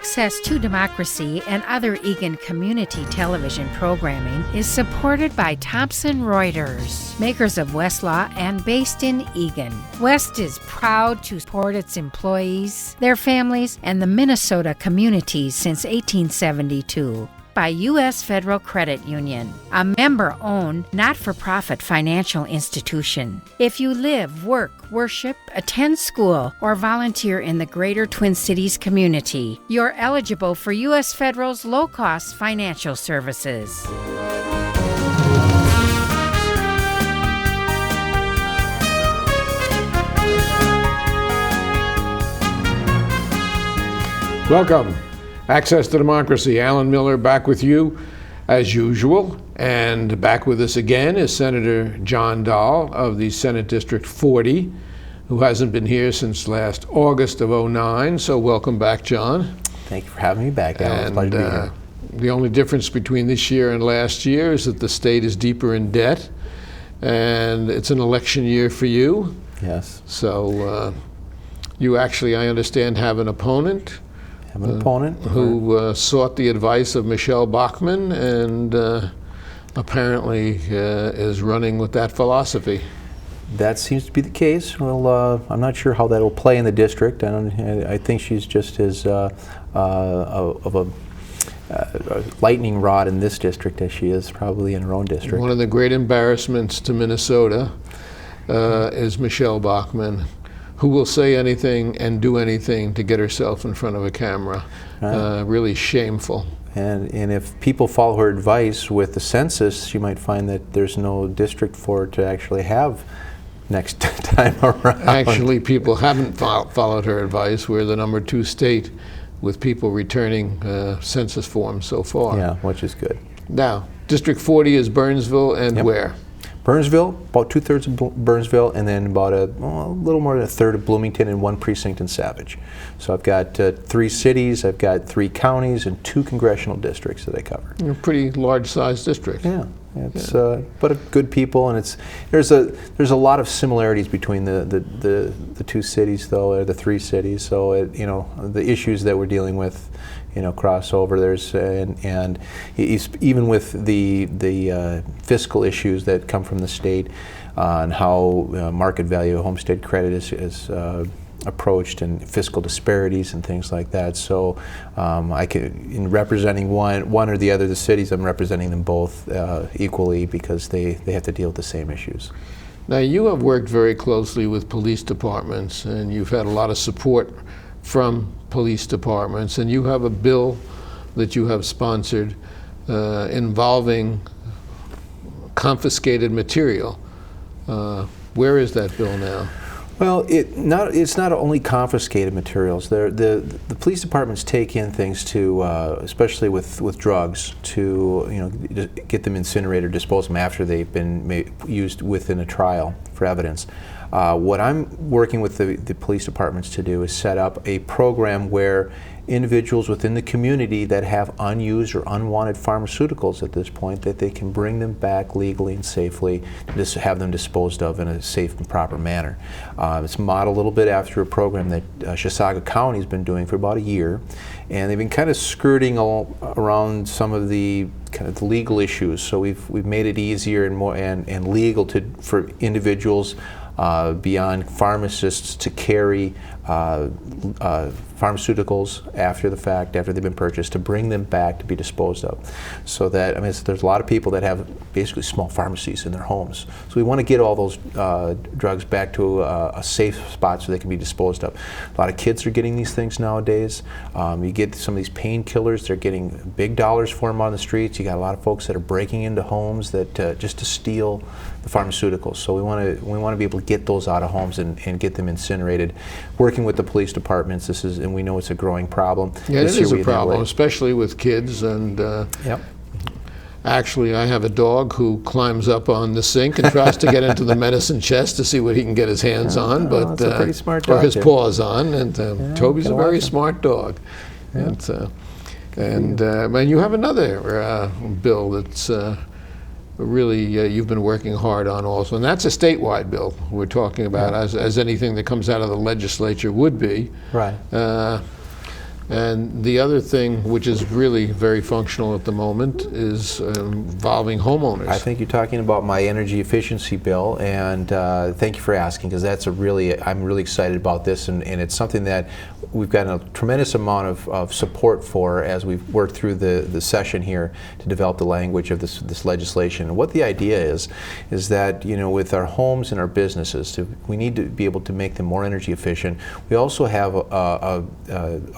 Access to Democracy and other Eagan community television programming is supported by Thomson Reuters, makers of Westlaw and based in Eagan. West is proud to support its employees, their families, and the Minnesota communities since 1872. By U.S. Federal Credit Union, a member-owned, not-for-profit financial institution. If you live, work, worship, attend school, or volunteer in the Greater Twin Cities community, you're eligible for U.S. Federal's low-cost financial services. Welcome. Access to Democracy. Alan Miller back with you as usual. And back with us again is Senator John Dahl of the Senate District 40, who hasn't been here since last August of '09. So welcome back, John. Thank you for having me back, Alan. It's a pleasure to be here. The only difference between this year and last year is that the state is deeper in debt, and it's an election year for you. Yes. So you actually, I understand, have an opponent. An opponent who sought the advice of Michelle Bachmann and apparently is running with that philosophy. That seems to be the case. Well, I'm not sure how that will play in the district. I think she's just as of a lightning rod in this district as she is probably in her own district. One of the great embarrassments to Minnesota is Michelle Bachmann, who will say anything and do anything to get herself in front of a camera. Really shameful. And if people follow her advice with the census, you might find that there's no district for her to actually have next time around. Actually, people haven't followed her advice. We're the number 2 state with people returning census forms so far. Yeah, which is good. Now, District 40 is Burnsville and where? Burnsville, about 2/3 of Burnsville, and then about a little more than a third of Bloomington and 1 precinct in Savage. So I've got 3 cities, I've got 3 counties, and 2 congressional districts that I cover. A pretty large-sized district. Yeah, it's but a good people, and there's a lot of similarities between the 2 cities, though, or the 3 cities. So the issues that we're dealing with, crossover. There's and even with the fiscal issues that come from the state and how market value homestead credit is approached, and fiscal disparities and things like that. So in representing one or the other of the cities, I'm representing them both equally because they have to deal with the same issues. Now, you have worked very closely with police departments, and you've had a lot of support from police departments, and you have a bill that you have sponsored involving confiscated material. Where is that bill now? Well, it's not only confiscated materials. The police departments take in things to, especially with drugs, to get them incinerated, dispose them after they've been used within a trial for evidence. What I'm working with the police departments to do is set up a program where individuals within the community that have unused or unwanted pharmaceuticals at this point, that they can bring them back legally and safely, just have them disposed of in a safe and proper manner. It's modeled a little bit after a program that Chisago County has been doing for about a year, and they've been kind of skirting all around some of the kind of the legal issues. So we've made it easier and more and legal for individuals beyond pharmacists to carry pharmaceuticals after the fact, after they've been purchased, to bring them back to be disposed of. So that, there's a lot of people that have basically small pharmacies in their homes. So we want to get all those drugs back to a safe spot so they can be disposed of. A lot of kids are getting these things nowadays. You get some of these painkillers, they're getting big dollars for them on the streets. You got a lot of folks that are breaking into homes that just to steal the pharmaceuticals. So we want to be able to get those out of homes and get them incinerated. Working with the police departments, and we know it's a growing problem. Yeah, it is a problem, especially with kids. And actually, I have a dog who climbs up on the sink and tries to get into the medicine chest to see what he can get his hands on, but that's a pretty smart dog, or his paws on. And Toby's a very smart dog. Yeah. And you have another bill that's really you've been working hard on also, and that's a statewide bill we're talking about, as anything that comes out of the legislature would be. Right. And the other thing, which is really very functional at the moment, is involving homeowners. I think you're talking about my energy efficiency bill, and thank you for asking, because that's I'm really excited about this, and it's something that we've gotten a tremendous amount of support for as we've worked through the session here to develop the language of this legislation. And what the idea is that, you know, with our homes and our businesses, we need to be able to make them more energy efficient. We also have a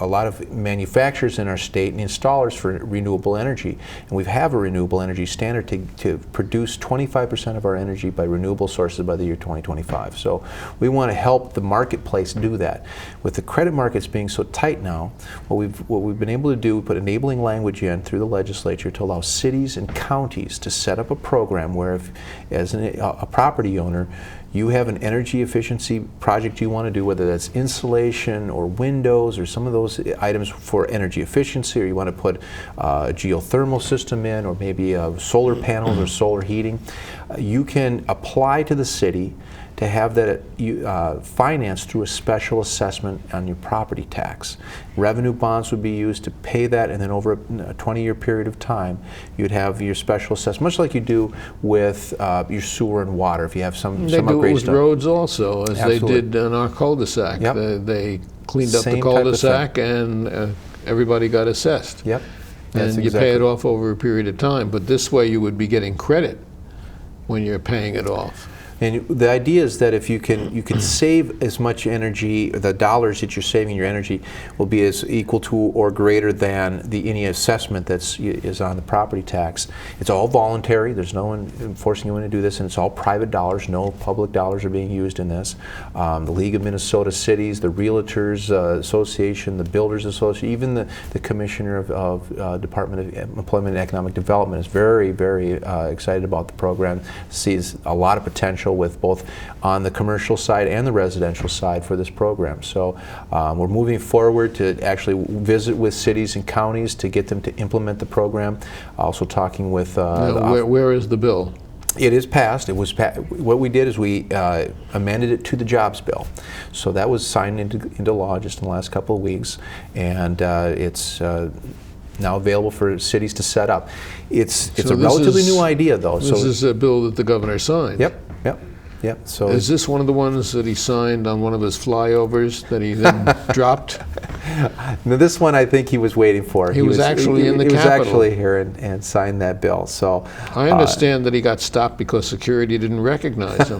lot of manufacturers in our state and installers for renewable energy, and we have a renewable energy standard to produce 25% of our energy by renewable sources by the year 2025. So we want to help the marketplace do that. With the credit markets being so tight now, what we've been able to do, we put enabling language in through the legislature to allow cities and counties to set up a program where, if, as a property owner, you have an energy efficiency project you want to do, whether that's insulation or windows or some of those items for energy efficiency, or you want to put a geothermal system in, or maybe solar panels or solar heating, you can apply to the city to have that financed through a special assessment on your property tax. Revenue bonds would be used to pay that, and then over a 20-year period of time, you'd have your special assessment, much like you do with your sewer and water. If you have some they do it with roads also, as Absolutely. they did in our cul-de-sac. Yep. They cleaned up Same the type of cul-de-sac, and everybody got assessed. Yep. And you pay it off over a period of time. But this way, you would be getting credit when you're paying it off. And the idea is that if you can save as much energy, the dollars that you're saving your energy will be as equal to or greater than any assessment is on the property tax. It's all voluntary. There's no one forcing you to do this, and it's all private dollars. No public dollars are being used in this. The League of Minnesota Cities, the Realtors Association, the Builders Association, even the Commissioner of Department of Employment and Economic Development is very, very excited about the program. Sees a lot of potential with both on the commercial side and the residential side for this program. So we're moving forward to actually visit with cities and counties to get them to implement the program. Also talking with where is the bill? It is passed. It was what we did is we amended it to the jobs bill. So that was signed into law just in the last couple of weeks, and it's now available for cities to set up. It's a relatively new idea, though. This is a bill that the governor signed. Yep. So is this one of the ones that he signed on one of his flyovers that he then dropped? Now, this one I think he was waiting for. He was actually in the Capitol. He was actually here and signed that bill. So I understand that he got stopped because security didn't recognize him,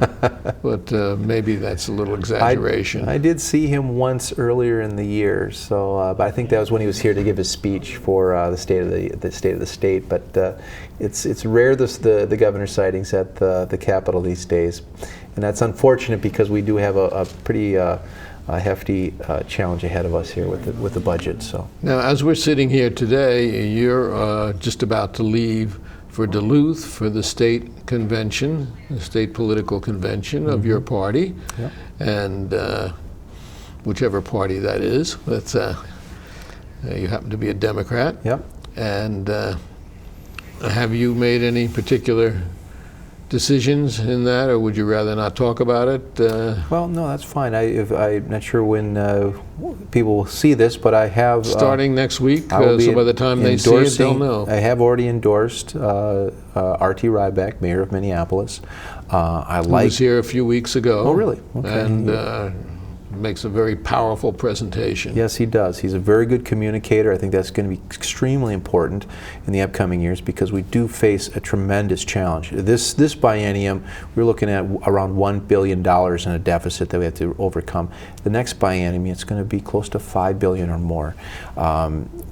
but maybe that's a little exaggeration. I did see him once earlier in the year, so but I think that was when he was here to give his speech for the state of the state. But it's rare the governor sightings at the Capitol these days, and that's unfortunate because we do have a pretty hefty challenge ahead of us here with the budget. So now, as we're sitting here today, you're just about to leave for Duluth for the state convention, the state political convention of your party, yep. And whichever party that is. That's you happen to be a Democrat. Yep. And have you made any particular decisions in that, or would you rather not talk about it? Well, no, that's fine. I'm not sure when people will see this, but I have... Starting next week, so by the time they see it, they'll know. I have already endorsed R.T. Ryback, Mayor of Minneapolis. He was here a few weeks ago. Oh, really? Okay. And makes a very powerful presentation. Yes, he does. He's a very good communicator. I think that's going to be extremely important in the upcoming years because we do face a tremendous challenge. This biennium, we're looking at around $1 billion in a deficit that we have to overcome. The next biennium, it's going to be close to $5 billion or more.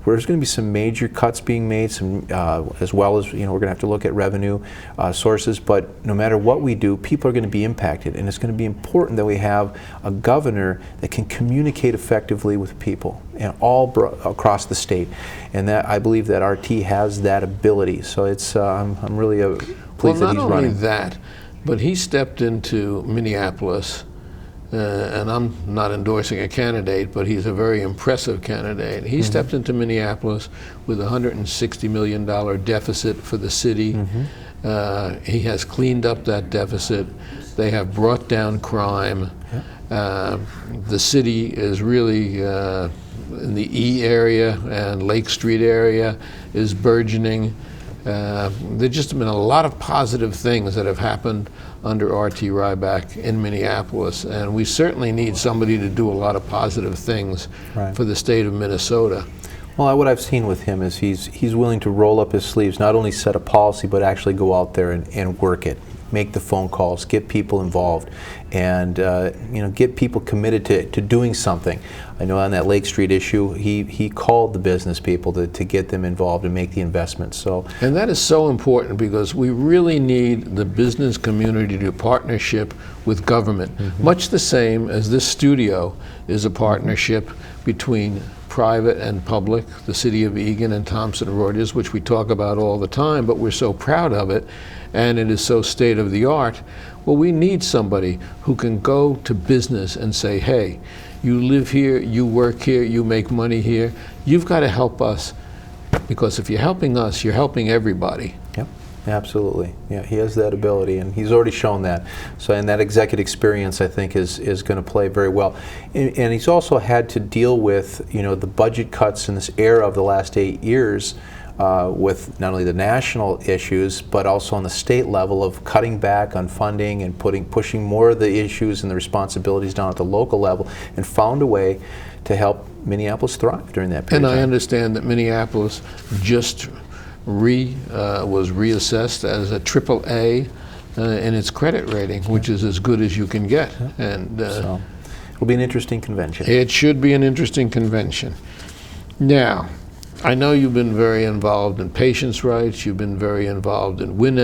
There's going to be some major cuts being made, as well as we're going to have to look at revenue sources. But no matter what we do, people are going to be impacted, and it's going to be important that we have a governor that can communicate effectively with people and all across the state. And that I believe that RT has that ability. So it's I'm really pleased that he's running. Well, not only that, but he stepped into Minneapolis. And I'm not endorsing a candidate, but he's a very impressive candidate. He stepped into Minneapolis with a $160 million deficit for the city. He has cleaned up that deficit. They have brought down crime. The city is really in the E area and Lake Street area is burgeoning. There's just been a lot of positive things that have happened under R.T. Rybak in Minneapolis, and we certainly need somebody to do a lot of positive things for the state of Minnesota. Well, what I've seen with him is he's willing to roll up his sleeves, not only set a policy, but actually go out there and work it, make the phone calls, get people involved, and get people committed to doing something. I know on that Lake Street issue, he called the business people to get them involved and make the investments. And that is so important, because we really need the business community to partnership with government, much the same as this studio is a partnership between private and public, the city of Eagan and Thomson Reuters, which we talk about all the time, but we're so proud of it, and it is so state of the art. Well, we need somebody who can go to business and say, hey, you live here, you work here, you make money here, you've got to help us, because if you're helping us, you're helping everybody. Yep. Absolutely. Yeah, he has that ability, and he's already shown that. So, and that executive experience, I think, is going to play very well. And he's also had to deal with, the budget cuts in this era of the last 8 years, with not only the national issues, but also on the state level of cutting back on funding and pushing more of the issues and the responsibilities down at the local level, and found a way to help Minneapolis thrive during that period. And I understand that Minneapolis just was reassessed as a AAA in its credit rating, which is as good as you can get. And so it'll be an interesting convention. It should be an interesting convention. Now, I know you've been very involved in patients' rights. You've been very involved in wind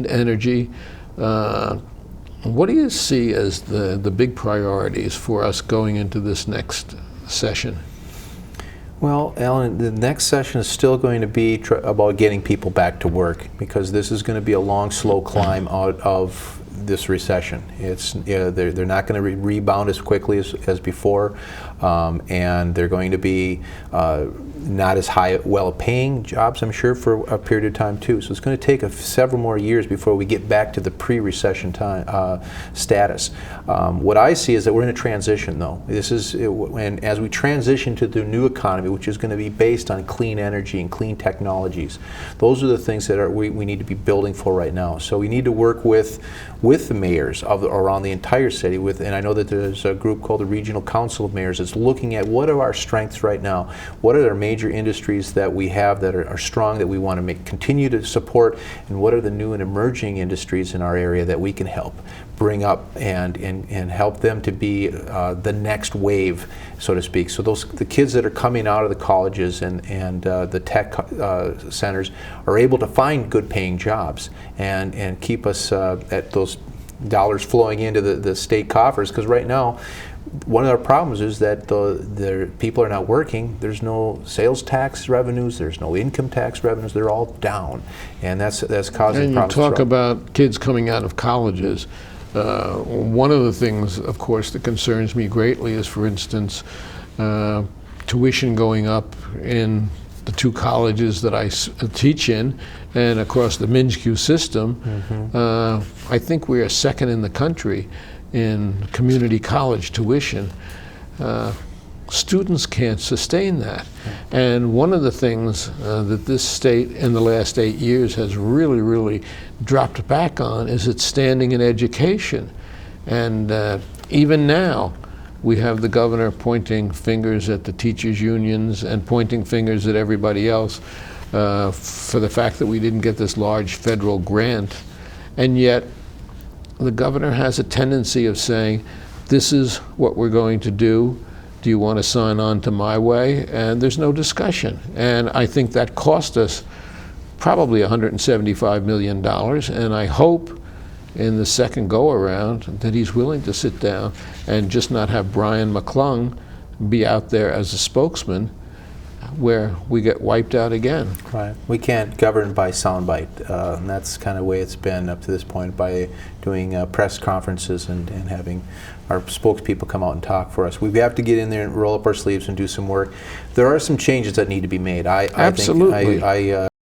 energy. What do you see as the big priorities for us going into this next session? Well, Alan, the next session is still going to be about getting people back to work, because this is going to be a long, slow climb out of this recession. They're not going to rebound as quickly as before, and they're going to be not as well-paying jobs, I'm sure, for a period of time too. So it's going to take several more years before we get back to the pre-recession time status. What I see is that we're in a transition, though. And as we transition to the new economy, which is going to be based on clean energy and clean technologies, those are the things that we need to be building for right now. So we need to work with the mayors around the entire city, and I know that there's a group called the Regional Council of Mayors that's looking at what are our strengths right now, what are our major industries that we have that are strong, that we want to continue to support, and what are the new and emerging industries in our area that we can help bring up and help them to be the next wave, so to speak. So the kids that are coming out of the colleges and the tech centers are able to find good paying jobs and keep us at those dollars flowing into the state coffers, because right now one of our problems is that the people are not working. There's no sales tax revenues. There's no income tax revenues. They're all down, and that's causing problems. And you talk about kids coming out of colleges. One of the things, of course, that concerns me greatly is, for instance, tuition going up in the two colleges that I teach in and across the MNSCU system. I think we are second in the country in community college tuition. Students can't sustain that. And one of the things that this state in the last 8 years has really dropped back on is its standing in education. And even now, we have the governor pointing fingers at the teachers' unions and pointing fingers at everybody else for the fact that we didn't get this large federal grant. And yet, the governor has a tendency of saying, this is what we're going to do. Do you want to sign on to my way? And there's no discussion. And I think that cost us probably $175 million. And I hope in the second go-around that he's willing to sit down and just not have Brian McClung be out there as a spokesman, where we get wiped out again. Right. We can't govern by soundbite, and that's kind of the way it's been up to this point, by doing press conferences and having our spokespeople come out and talk for us. We have to get in there and roll up our sleeves and do some work. There are some changes that need to be made. Absolutely. I